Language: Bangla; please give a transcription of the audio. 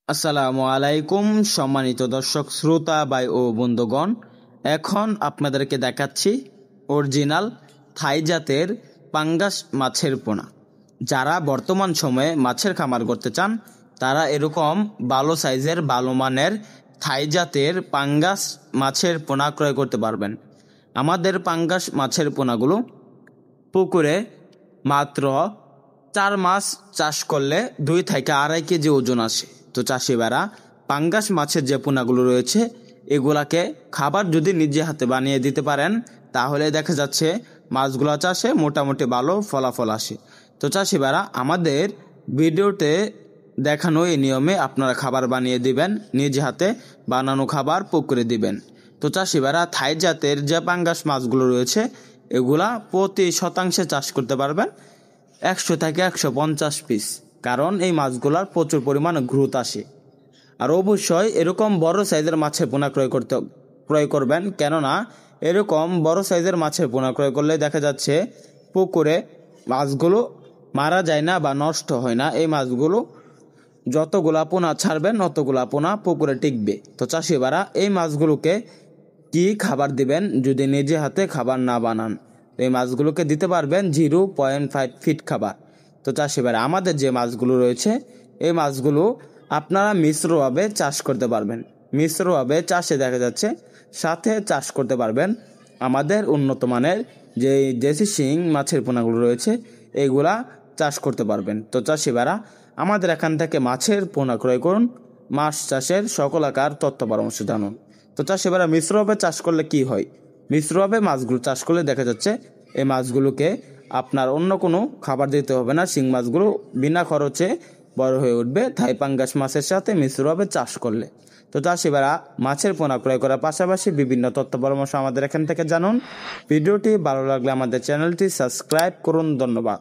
আসসালামু আলাইকুম সম্মানিত দর্শক শ্রোতা ভাই ও বন্ধুগণ, এখন আপনাদেরকে দেখাচ্ছি অরিজিনাল থাই জাতের পাঙ্গাস মাছের পোনা। যারা বর্তমান সময়ে মাছের খামার করতে চান তারা এরকম ভালো সাইজের ভালো মানের থাই জাতের পাঙ্গাস মাছের পোনা ক্রয় করতে পারবেন। আমাদের পাঙ্গাস মাছের পোনাগুলো পুকুরে মাত্র 4 মাস চাষ করলে 2 থেকে 2.5 কেজি ওজন আসে। তো চাষিবারা পাঙ্গাস মাছের যে পোনাগুলো রয়েছে এগুলাকে খাবার যদি নিজে হাতে বানিয়ে দিতে পারেন তাহলে দেখা যাচ্ছে মাছগুলো চাষে মোটামুটি ভালো ফলাফল আসে। তো চাষিবারা আমাদের ভিডিওতে দেখানো এই নিয়মে আপনারা খাবার বানিয়ে দিবেন, নিজে হাতে বানানো খাবার পুকুরে দিবেন। তো চাষিবারা থাই জাতের যে পাঙ্গাস মাছগুলো রয়েছে এগুলা প্রতি শতাংশে চাষ করতে পারবেন 100 থেকে 150 পিস, কারণ এই মাছগুলার প্রচুর পরিমাণ গ্রোথ আসে। আর অবশ্যই এরকম বড় সাইজের মাছের পোনা ক্রয় করবেন, কেননা এরকম বড় সাইজের মাছের পোনা ক্রয় করলে দেখা যাচ্ছে পুকুরে মাছগুলো মারা যায় না বা নষ্ট হয় না। এই মাছগুলো যতগুলা পোনা ছাড়বেন অতগুলা পোনা পুকুরে টিকবে। তো চাষিবারা এই মাছগুলোকে কি খাবার দিবেন যদি নিজে হাতে খাবার না বানান? এই মাছগুলোকে দিতে পারবেন 0.5 ফিট খাবার। তো চাষিবারা আমাদের যে মাছগুলো রয়েছে এই মাছগুলো আপনারা মিশ্রভাবে চাষ করতে পারবেন। মিশ্রভাবে চাষে দেখা যাচ্ছে সাথে চাষ করতে পারবেন আমাদের উন্নত মানের যে দেশি শিং মাছের পোনাগুলো রয়েছে এইগুলা চাষ করতে পারবেন। তো চাষিবারা আমাদের এখান থেকে মাছের পোনা ক্রয় করুন, মাছ চাষের সকল আকার তথ্য পরামর্শ জানুন। তো চাষিবারা মিশ্রভাবে চাষ করলে কি হয়? মিশ্রভাবে মাছগুলো চাষ করলে দেখা যাচ্ছে এই মাছগুলোকে আপনার অন্য কোনো খাবার দিতে হবে না। শিং মাছগুলো বিনা খরচে বড় হয়ে উঠবে থাই পাঙ্গাস মাছের সাথে মিশ্রভাবে চাষ করলে। তো চাষিবারা মাছের পোনা ক্রয় করার পাশাপাশি বিভিন্ন তথ্য পরামর্শ আমাদের এখান থেকে জানুন। ভিডিওটি ভালো লাগলে আমাদের চ্যানেলটি সাবস্ক্রাইব করুন। ধন্যবাদ।